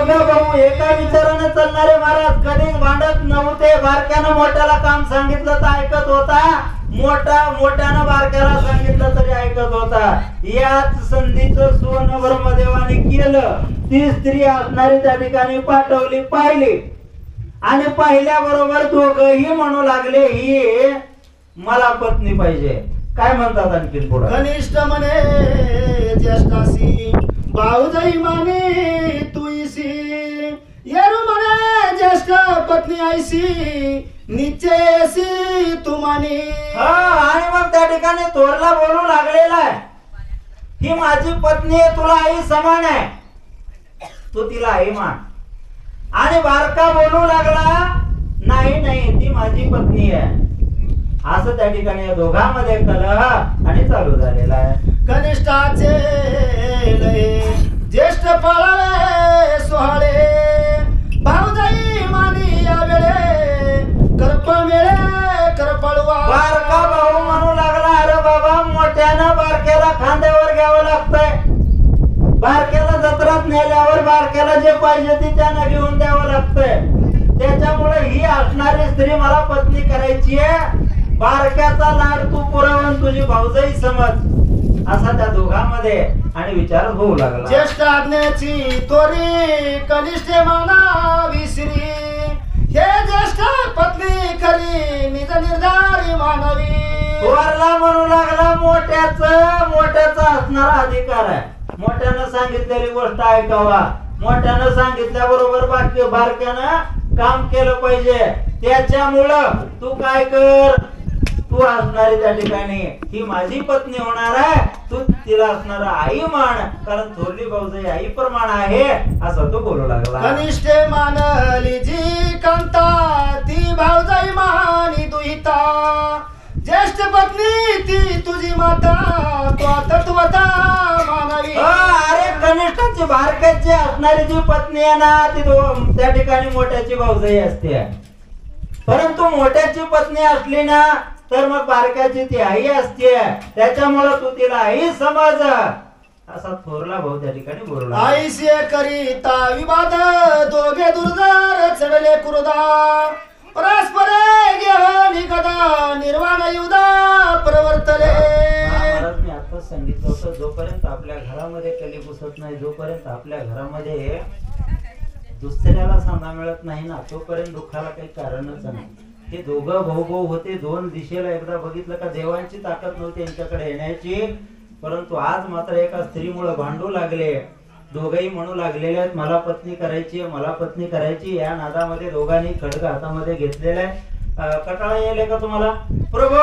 दोघं भाऊ एका विचाराने चालणारे महाराज कधीच भांडत नव्हते. बारक्यानं मोठ्याला काम सांगितलं तर ऐकत होता, मोठ्यानं बारक्याला सांगितलं तरी ऐकत होता. याच संधीचं सोनं ब्रह्मदेवाने केलं. ती स्त्री असणारी त्या ठिकाणी पाठवली, पाहिली आणि पाहिल्याबरोबर दोघंही म्हणू लागले ही मला पत्नी पाहिजे. काय म्हणतात आणखी पुढे? कनिष्ठ म्हणे ज्येष्ठासी भाऊजाई माने तुईसी येरू म्हणे ज्येष्ठ पत्नी आईसी निश्चयसी तुमानी. आणि मग त्या ठिकाणी थोरला बोलू लागलेला आहे ही माझी पत्नी आहे, तुला आई समान आहे, तू तिला आई मान. आणि बारका बोलू लागला नाही नाही ती माझी पत्नी आहे. असं त्या ठिकाणी या दोघांमध्ये कलह आणि चालू झालेला आहे. कनिष्ठाचे लय ज्येष्ठ फळावे सोहळे भाऊजाई मानी या वेळे करप मिळे करपळवा. बारका भाऊ म्हणू लागला अरे बाबा मोठ्यानं बारक्याला खांद्यावर घ्यावं लागतंय. बारक्याला जत्रात नेल्यावर बारक्याला जे पाहिजे ते त्यानं घेऊन द्यावं लागतंय. त्याच्यामुळे ही असणारी स्त्री मला पत्नी करायची आहे. बारक्याचा लाड तू पुरवून तुझी भाऊजाई समज असा त्या दोघांमध्ये आणि विचार होऊ लागला. ज्येष्ठ आज्ञेची तोरी कनिष्ठ माना विसरी हे ज्येष्ठ पत्नी खरी निज निर्धारी मानवी. थोरला म्हणू लागला मोठ्याचा असणारा अधिकार आहे. मोठ्यानं सांगितलेली गोष्ट ऐकावा. मोठ्यानं सांगितल्याबरोबर बारक्यानं काम केलं पाहिजे. त्याच्यामुळं तू काय कर, तू असणारी त्या ठिकाणी ही माझी पत्नी होणार आहे, तू तिला असणार आई मान, कारण थोरली भाऊजाई आई प्रमाण आहे असं तो बोलू लागला. कनिष्ठ मानली जी कांता ती भाऊजाई मानी दुहिता ज्येष्ठ पत्नी ती तुझी माता तो तत्वता मानवी. अरे कनिष्ठाची बारक्याची असणारी जी पत्नी आहे ना ती त्या ठिकाणी मोठ्याची भाऊजाई असते. परंतु मोठ्याची पत्नी असली ना तर मग बारक्याची ती आई असते. त्याच्यामुळे तू तिला आई समज असा थोरला भाऊ त्या ठिकाणी बोलला. आईशी करीता विवाद दोघे दुर्धर चढले कुरुदा परस्परे घेऊन गदा निर्वाण युदा प्रवर्तले. महाराज मी आताच सांगितलं होतं जोपर्यंत आपल्या घरामध्ये कली घुसत नाही, जोपर्यंत आपल्या घरामध्ये दुसऱ्याला सांगा मिळत नाही ना तोपर्यंत दुःखाला काही कारणच नाही. हे दोघं भाऊ होते, दोन दिशेला एकदा बघितलं का देवांची ताकद नव्हती यांच्याकडे येण्याची. परंतु आज मात्र एका स्त्रीमुळे भांडू लागले. दोघही म्हणू लागलेले आहेत मला पत्नी करायची, मला पत्नी करायची. या नादामध्ये दोघांनी खड्ग हातामध्ये घेतलेला आहे. कटाळा येईल का तुम्हाला? प्रभू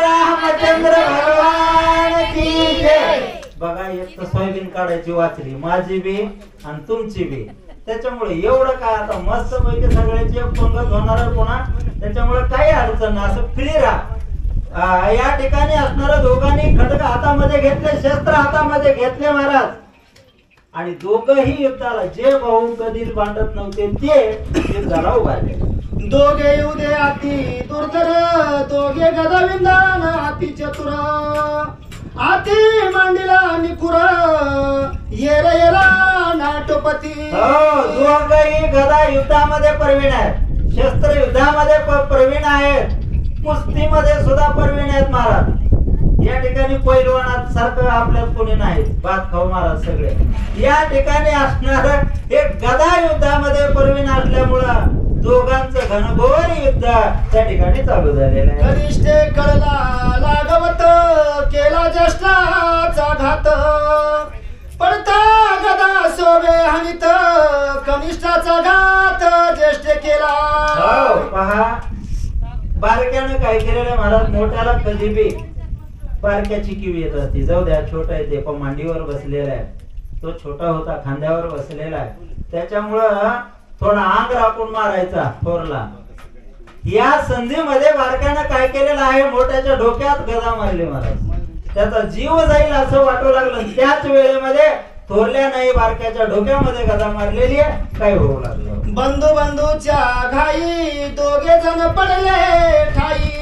रामचंद्र भगवान की जय. बघा एक तर सोयाबीन काढायची वाचली माझी बी आणि तुमची बी. त्याच्यामुळे एवढं काय आता मस्त पैकी सगळ्याची पंगत होणार पुन्हा. त्याच्यामुळे काही अडचण नाही, असं फ्री राहा. या ठिकाणी असणाऱ्या दोघांनी खड्ग हातामध्ये घेतले, शस्त्र हातामध्ये घेतले महाराज. आणि दोघही युद्धाला जे भाऊ कधीच भांडत नव्हते ते युद्धाला उभारले. दोघे युधे अति दुर्धर दोघे गदाविंदान अति चतुर आती मांडीला निकुर येरा नाटोपती. दोघही गदा युद्धामध्ये प्रवीण आहेत, शस्त्र युद्धामध्ये प्रवीण आहेत, कुस्तीमध्ये सुद्धा प्रवीण आहेत महाराज. या ठिकाणी पैलवानात सारखं आपल्यात कोणी नाही, भात खाऊ महाराज सगळे. या ठिकाणी असणार हे गदा युद्धामध्ये प्रवीण असल्यामुळं दोघांचं घनघोर युद्ध त्या ठिकाणी चालू झालेलं आहे. कनिष्ठ कळला लागवत केला ज्येष्ठाचा घात पडता गदा शोभे हनित कनिष्ठाचा घात ज्येष्ठ केला. पहा बारक्यानं काय केलेलं महाराज, मोठ्याला कधी बी बारक्याची किव येत असते. जाऊ द्या छोटा आहे ते पण मांडीवर बसलेला आहे, तो छोटा होता खांद्यावर बसलेला आहे. त्याच्यामुळं थोडा अंग राखून मारायचा थोरला. या संधीमध्ये बारक्यानं काय केलेलं आहे, मोठ्याच्या डोक्यात गदा मारली महाराज. त्याचा जीव जाईल असं वाटू लागलं. त्याच वेळेमध्ये थोरल्या नाही बारक्याच्या डोक्यामध्ये गदा मारलेली आहे. काय होऊ लागलं, बंधू बंधूच्या घाई दोघे जण पडले ठाई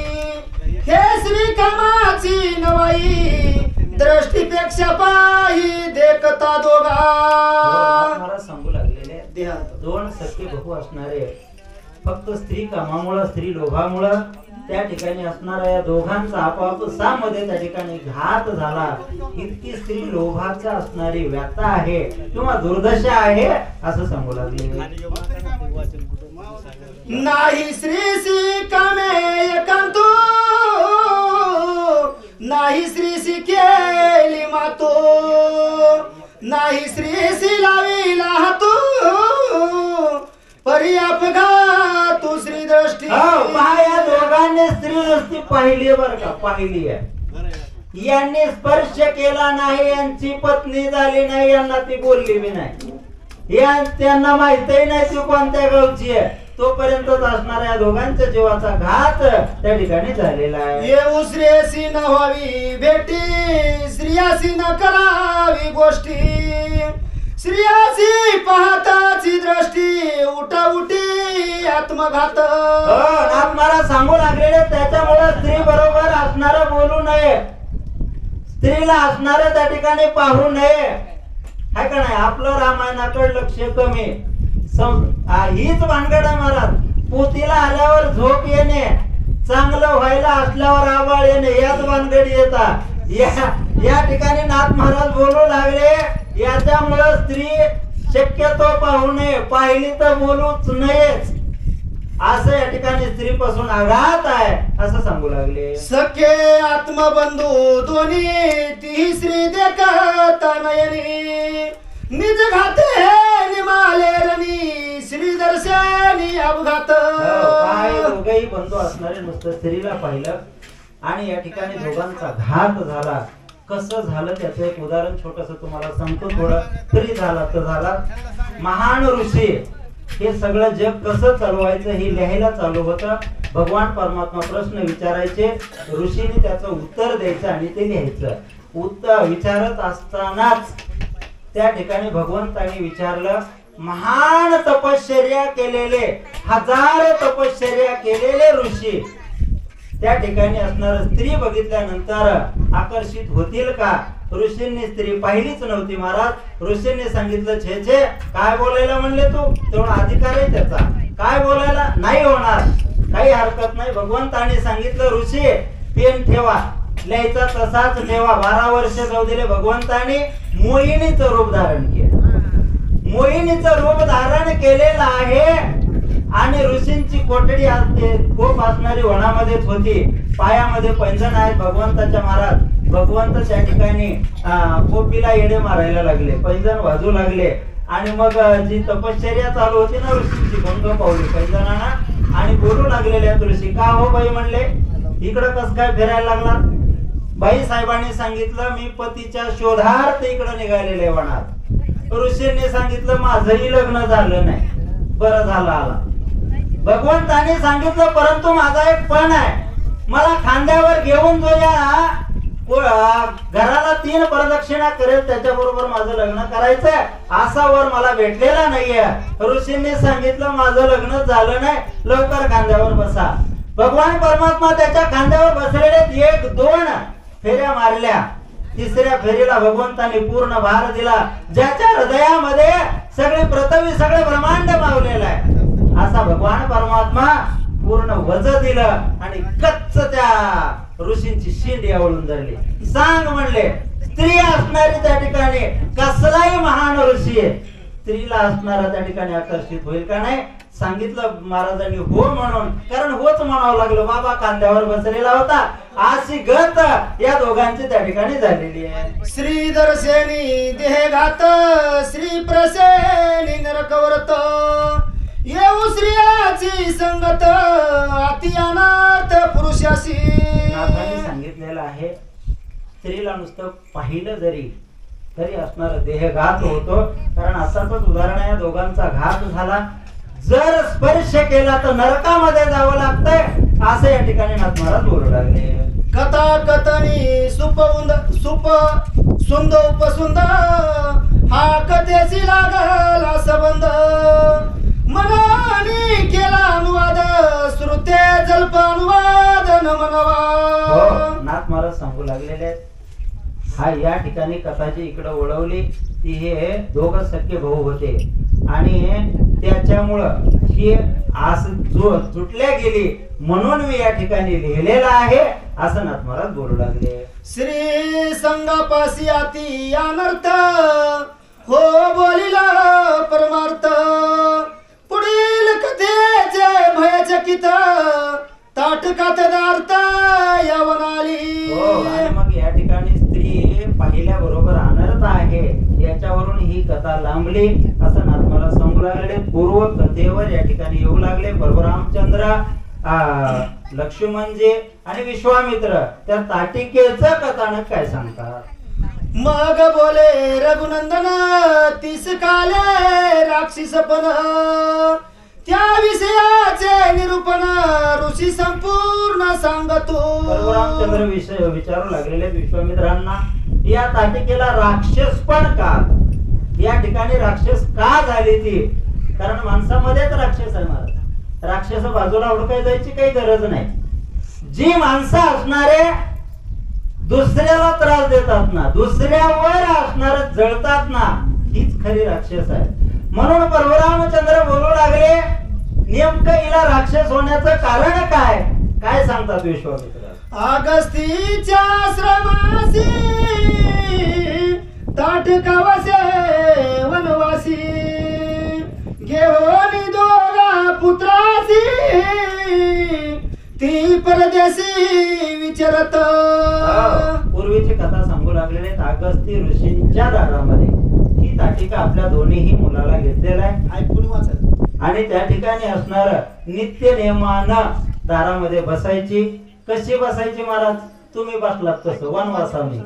हे श्री कामाची नवाई दृष्टीपेक्षा पाही देखता दोघा. मला सांगू लागले लागलेले आहेत. देहांत. दोन सख्खे भाऊ असणारे फक्त स्त्री कामामुळं स्त्री लोभामुळं त्या ठिकाणी असणाऱ्या या दोघांचा आपाप मध्ये त्या ठिकाणी घात झाला. इतकी स्त्री लोभाचा असणारी व्यथा आहे किंवा दुर्दशा आहे असं सांगू लागले. नाही श्रीसी कामे एकांतो नाही श्रीसी केली मातो नाही श्रीसी लावी लाहतो परी अपघात श्री दृष्टी. या दोघांनी स्त्री दृष्टी पाहिली आहे बरं का, पाहिली आहे. यांनी स्पर्श केला नाही, यांची पत्नी झाली नाही, यांना ती बोलली बी नाही, त्यांना माहितही नाही ती कोणत्या गावची आहे. तोपर्यंतच असणाऱ्या दोघांच्या जीवाचा घात त्या ठिकाणी झालेला आहे. येऊ श्रेयसी न व्हावी भेटी श्रियासी न करावी गोष्टी श्रियासी पाहताची दृष्टी उठा उठी आत्मघात. मला सांगू लागलेले त्याच्यामुळे स्त्री बरोबर असणार बोलू नये, स्त्रीला असणार त्या ठिकाणी पाहू नये, है का नाही. आपलं रामायणाकडे लक्ष कमी. हीच भानगड आहे महाराज. पोतीला आल्यावर झोप येणे, चांगलं व्हायला असल्यावर आबाळ येणे, याच भानगडी येतात. या ठिकाणी नाथ महाराज बोलू लागले याच्यामुळे स्त्री शक्यतो पाहू नये, पाहिली तर बोलूच नयेच असं या ठिकाणी स्त्री पासून आघात आहे असं सांगू लागले. सखे आत्मबंधू दोन्ही ती श्री देखता नयनी निज घाते निमाले रणी श्री दर्शनी अपघात. दोघेही बंधू असणारे नुसतं स्त्रीला पाहिलं आणि या ठिकाणी दोघांचा घात झाला. कसं झालं त्याचं एक उदाहरण छोटस तुम्हाला सांगतो. थोडं तरी झाला तर झाला. महान ऋषी हे सगळं जग कसं चालवायचं हे लिहायला चालू होतं. भगवान परमात्मा प्रश्न विचारायचे, ऋषीने त्याचं उत्तर द्यायचं आणि ते लिहायचं. उत्तर विचारत असतानाच त्या ठिकाणी भगवंताने विचारलं, महान तपश्चर्या केलेले, हजार तपश्चर्या केलेले ऋषी त्या ठिकाणी असणार स्त्री बघितल्यानंतर आकर्षित होतील का? ऋषींनी स्त्री पाहिलीच नव्हती महाराज. ऋषींनी सांगितलं छे छे काय बोलायला म्हणले तू, तेवढा अधिकार आहे त्याचा, काय बोलायला नाही होणार, काही हरकत नाही. भगवंताने सांगितलं ऋषी पेन ठेवा, लिहायचा तसाच ठेवा. 12 वर्ष जाऊ दिले. भगवंताने मोहिनीचं रूप धारण केलं, मोहिनीचं रूप धारण केलेलं आहे आणि ऋषींची कोठडी असते खूप असणारी वनामध्येच होती. पायामध्ये पैंजण आहेत भगवंताच्या महाराज. भगवंत त्या ठिकाणी कोपीला येडे मारायला लागले, पैंजण वाजू लागले आणि मग जी तपश्चर्या चालू होती ना ऋषींची भंग पावली पैंजणाना आणि बोलू लागलेले आहेत ऋषी. का हो बाई म्हणले, इकडं कस काय फिरायला लागला? बाई साहेबांनी सांगितलं मी पतीच्या शोधार्थ इकडं निघालेले वनात. ऋषींनी सांगितलं माझंही लग्न झालं नाही. बरं झालं आला. भगवंताने सांगितलं परंतु माझा एक पण आहे, मला खांद्यावर घेऊन जो या घराला 3 प्रदक्षिणा करेल त्याच्याबरोबर माझं लग्न करायचंय, असा वर मला भेटलेला नाहीये. ऋषींनी सांगितलं माझं लग्न झालं नाही, लवकर खांद्यावर बसा. भगवान परमात्मा त्याच्या खांद्यावर बसलेले 1-2 फेऱ्या मारल्या. 3ऱ्या फेरीला भगवंताने पूर्ण भार दिला. ज्याच्या हृदयामध्ये सगळे पृथ्वी सगळे ब्रह्मांड मावलेलं आहे असा भगवान परमात्मा पूर्ण वज दिलं आणि कच्च त्या ऋषींची शिंडी आवळून धरली. सांग म्हणले, स्त्री असणारी त्या ठिकाणी कसलाही महान ऋषी आहे, स्त्रीला असणारा त्या ठिकाणी आकर्षित होईल का नाही? सांगितलं महाराजांनी हो म्हणून, कारण होच म्हणावं लागलं. बाबा खांद्यावर बसलेला होता. अशी गत या दोघांची त्या ठिकाणी झालेली आहे. श्री दर्शनी देहघात श्री प्रसेनी नरकवर्त येऊ श्रियाची संगत अति अनाथ पुरुषाशी. नाथांनी सांगितलेलं आहे स्त्रीला नुसतं पाहिलं जरी तरी असणार देहघात होतो. कारण असाच उदाहरण आहे, दोघांचा घात झाला. जर स्पर्श केला तर नरकामध्ये जावं लागतंय असं या ठिकाणी नाथ महाराज बोलू लागले. कथा कथनी सुप सुंद उपसुंद हा कथेची लागला संबंध मनाने केला अनुवाद श्रुते जल्प अनुवाद मनवा. हो, नाथ महाराज सांगू लागलेले आहेत. हा या ठिकाणी कथा जी इकडे ओळवली ती हे दोघं सख्खे भाऊ होते आणि त्याच्यामुळं ही आस तुटल्या गेली म्हणून मी या ठिकाणी लिहिलेलं आहे असं नाथ महाराज बोलू लागले. श्री संगापासी अति अनर्थ हो बोलिला परमार्थ पुढील कथेचे भयचकित ताटकात दार्थ यावन आली. हो, आणि मग या ठिकाणी स्त्री पाहिल्याबरोबर अनर्थ आहे याच्यावरून ही कथा लांबली असं नाथ महाराज सांगू लागले. पूर्व कथेवर या ठिकाणी येऊ लागले. परशुरामचंद्र लक्ष्मणजी आणि विश्वामित्र त्या ताटिकेचं कथानक काय सांगतात. मग बोले रघुनंदन तीस काले राक्षसपण त्या विषयाचे निरूपण ऋषी संपूर्ण सांगतो. परशुरामचंद्र विषय विचारू लागलेले विश्वामित्रांना या ताटिकेला राक्षसपण का, या ठिकाणी राक्षस का झाली ती, कारण माणसामध्येच राक्षस आहे महाराज. राक्षस बाजूला ओळखाय जायची काही गरज नाही. जी माणसं असणारे दुसऱ्याला त्रास देतात ना, दुसऱ्यावर असणार जळतात ना, हीच खरी राक्षस आहे. म्हणून परशुरामचंद्र बोलू लागले नेमकं हिला राक्षस होण्याचं कारण काय, काय सांगतात विश्वामित्र. अगस्तीच्या आश्रमासी ताटकावसे वनवासी घेऊन दोघा पुत्रासी ती परदेशी विचारत. पूर्वीची कथा सांगू लागलेले अगस्ती ऋषींच्या दारामध्ये ही ताटिका आपल्या दोन्हीही मुलाला घेतलेला आहे. ऐकून वाचा. आणि त्या ठिकाणी असणार नित्य नेमानं दारामध्ये बसायची. कशी बसायची महाराज, तुम्ही बसलात तसं वनवासाने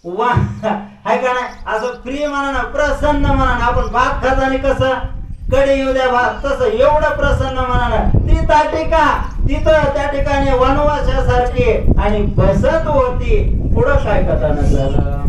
हाय का नाही, असं प्रिय म्हणा, प्रसन्न म्हणा. आपण भात खाताना कसं कडे येऊ द्या भात, तसं एवढं प्रसन्न म्हणा. ती ताटिका तिथं त्या ठिकाणी वनवासासारखी आणि बसत होती. पुढं काय कथानक झालं.